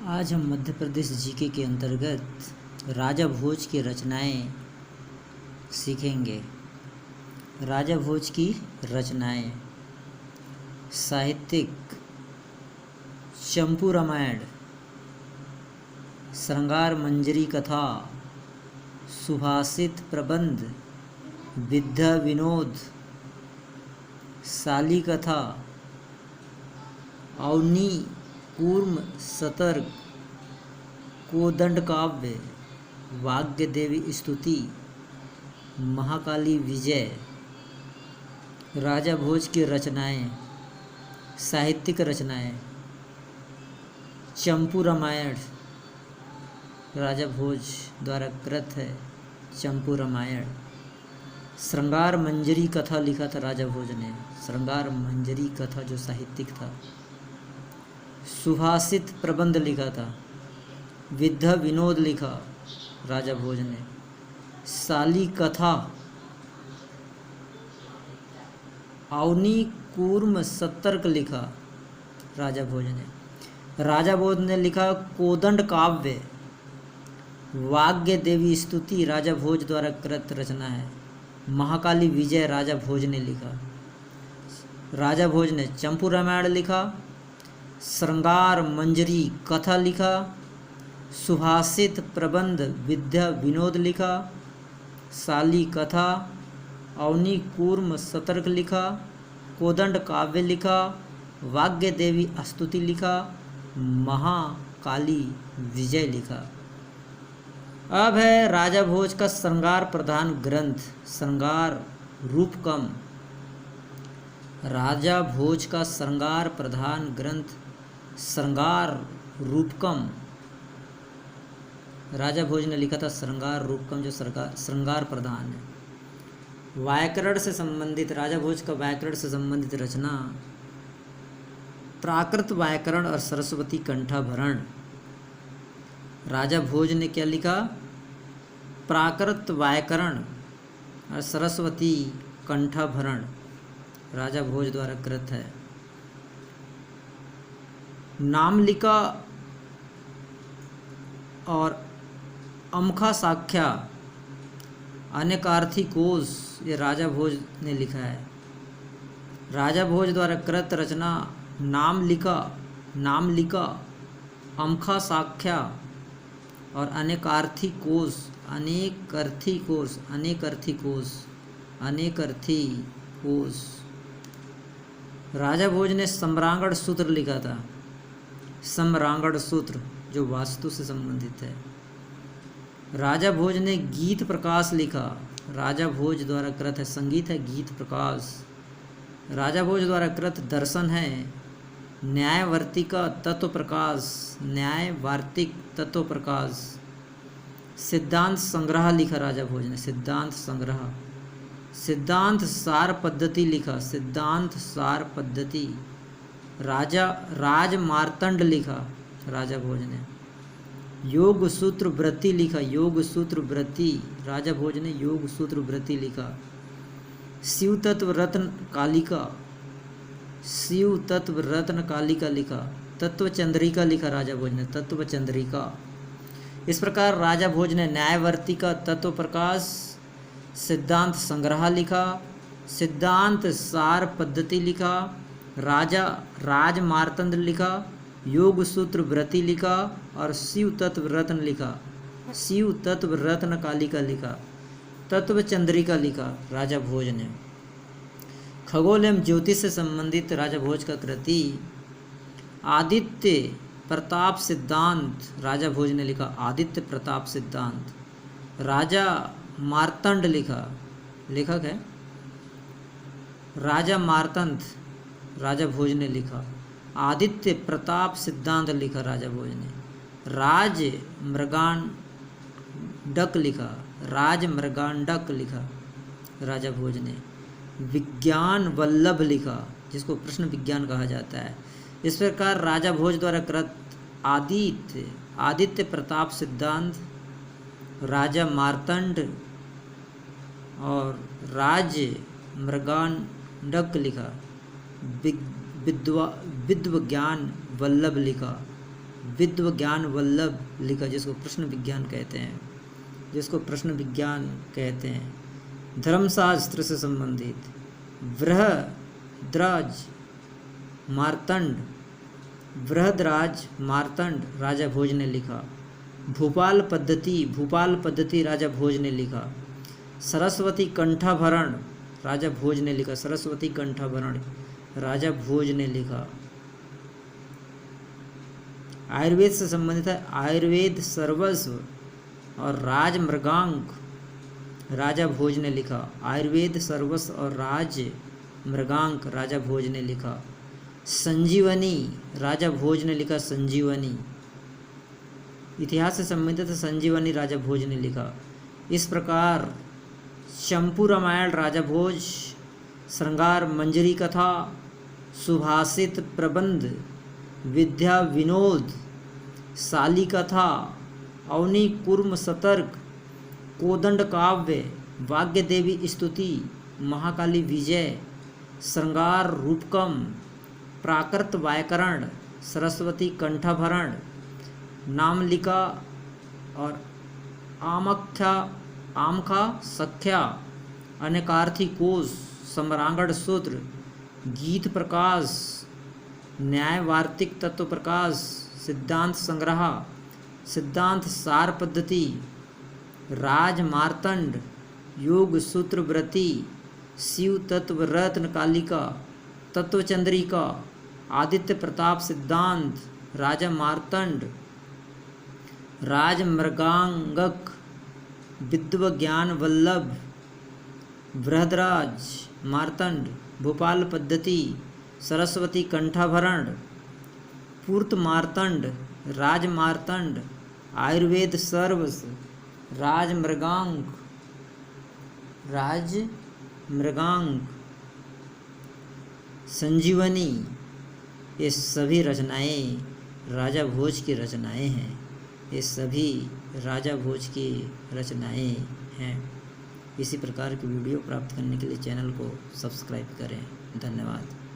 आज हम मध्य प्रदेश जीके के अंतर्गत राजा भोज की रचनाएं सीखेंगे। राजा भोज की रचनाएं। साहित्यिक चंपू रामायण, श्रृंगार मंजरी कथा, सुभाषित प्रबंध, विद्या विनोद, साली कथा, अवनी कूर्म सतर्क, कोदंड काव्य, वाग्य देवी स्तुति, महाकाली विजय। राजा भोज की रचनाएं। साहित्यिक रचनाएं। चंपू रामायण राजा भोज द्वारा कृत है। चंपू रामायण। श्रृंगार मंजरी कथा लिखा था राजा भोज ने। श्रृंगार मंजरी कथा जो साहित्यिक था। सुभाषित प्रबंध लिखा था। विद्या विनोद लिखा राजा भोज ने। साली कथा, अवनी कूर्म सतर्क लिखा राजा भोज ने। राजा भोज ने लिखा कोदंड काव्य, वाग्य देवी स्तुति राजा भोज द्वारा कृत रचना है। महाकाली विजय राजा भोज ने लिखा। राजा भोज ने चंपू रामायण लिखा, श्रृंगार मंजरी कथा लिखा, सुभाषित प्रबंध विद्या विनोद लिखा, साली कथा, अवनी कूर्म सतर्क लिखा, कोदंड काव्य लिखा, वाग्य देवी स्तुति लिखा, महाकाली विजय लिखा। अब है राजा भोज का श्रृंगार प्रधान ग्रंथ श्रृंगार रूपकम। राजा भोज का श्रृंगार प्रधान ग्रंथ श्रृंगार रूपकम। राजा भोज ने लिखा था श्रृंगार रूपकम जो श्रृंगार प्रधान है। व्याकरण से संबंधित राजा भोज का व्याकरण से संबंधित रचना प्राकृत व्याकरण और सरस्वती कंठाभरण। राजा भोज ने क्या लिखा? प्राकृत व्याकरण और सरस्वती कंठाभरण राजा भोज द्वारा कृत है। नामलिका और अमखा साख्या अनेकार्थी कोश ये राजा भोज ने लिखा है। राजा भोज द्वारा कृत रचना नामलिका, अमखा साख्या और अनेकार्थी कोश। राजा भोज ने सम्रांगण सूत्र लिखा था। सम्रांगण सूत्र जो वास्तु से संबंधित है। राजा भोज ने गीत प्रकाश लिखा। राजा भोज द्वारा कृत है संगीत है गीत प्रकाश। राजा भोज द्वारा कृत दर्शन है न्यायवर्तिका तत्व प्रकाश, न्यायवार्तिक तत्व प्रकाश। सिद्धांत संग्रह लिखा राजा भोज ने। सिद्धांत संग्रह। सिद्धांत सार पद्धति लिखा। सिद्धांत सार पद्धति। राज मार्तंड लिखा राजा भोज ने। योग सूत्र वृत्ति लिखा। योग सूत्र वृत्ति राजा भोज ने योग सूत्र वृत्ति लिखा। शिव तत्व रत्न कालिका। शिव तत्व रत्न कालिका लिखा। तत्व चंद्रिका लिखा राजा भोज ने। तत्व चंद्रिका। इस प्रकार राजा भोज ने न्यायवर्तिका तत्व प्रकाश, सिद्धांत संग्रह लिखा, सिद्धांत सार पद्धति लिखा, राज मार्तंड लिखा, योग सूत्र वृत्ति लिखा और शिव तत्व रत्न लिखा। शिव तत्व रत्न कालिका लिखा। तत्व चंद्रिका लिखा राजा भोज ने। खगोल एवं ज्योतिष से संबंधित राजा भोज का कृति आदित्य प्रताप सिद्धांत राजा भोज ने लिखा। आदित्य प्रताप सिद्धांत। राजा मार्तंड लिखा। लेखक है राजा मार्तंड राजा भोज ने लिखा। आदित्य प्रताप सिद्धांत लिखा राजा भोज ने। राज मृगांडक लिखा। राज मृगांडक लिखा राजा भोज ने। विज्ञान वल्लभ लिखा जिसको प्रश्न विज्ञान कहा जाता है। इस प्रकार राजा भोज द्वारा कृत आदित्य प्रताप सिद्धांत, राजा मार्तंड और राज मृगांडक लिखा। विद्वज्ञान वल्लभ लिखा। विद्व ज्ञान वल्लभ लिखा, जिसको प्रश्न विज्ञान कहते हैं, धर्मशास्त्र से संबंधित। बृहद्राज मार्तंड राजा भोज ने लिखा। भूपाल पद्धति राजा भोज ने लिखा। सरस्वती कंठाभरण राजा भोज ने लिखा। आयुर्वेद से संबंधित है। आयुर्वेद सर्वस्व और राज मृगांक राजा भोज ने लिखा। राजा भोज ने लिखा। संजीवनी राजा भोज ने लिखा। इतिहास से संबंधित संजीवनी राजा भोज ने लिखा। इस प्रकार चंपू रामायण राजा भोज, श्रृंगार मंजरी कथा, सुभाषित प्रबंध, विद्या विनोद, शाली कथा, अवनी कुर्म सतर्क, कोदंड काव्य, वाग्य देवी स्तुति, महाकाली विजय, श्रृंगार रूपकम, प्राकृत व्याकरण, सरस्वती कंठाभरण, नामलिका और आमखा सख्या, अनेकार्थी कोश, सम्रांगण सूत्र, गीत प्रकाश, न्याय वार्तिक तत्व प्रकाश, सिद्धांत संग्रह, सिद्धांत सार पद्धति, राज मार्तंड, योग सूत्र व्रति, शिव तत्व रत्न कालिका, तत्व चंद्रिका, आदित्य प्रताप सिद्धांत, राजा मार्तंड, राज मृगांगक, विद्व ज्ञान वल्लभ, बृहद्राज मार्तंड, भूपाल पद्धति, सरस्वती कंठाभरण, पूर्त मार्तंड, राज मार्तंड, आयुर्वेद सर्वस, राज मृगांक, संजीवनी, ये सभी रचनाएं राजा भोज की रचनाएं हैं। इसी प्रकार की वीडियो प्राप्त करने के लिए चैनल को सब्सक्राइब करें। धन्यवाद।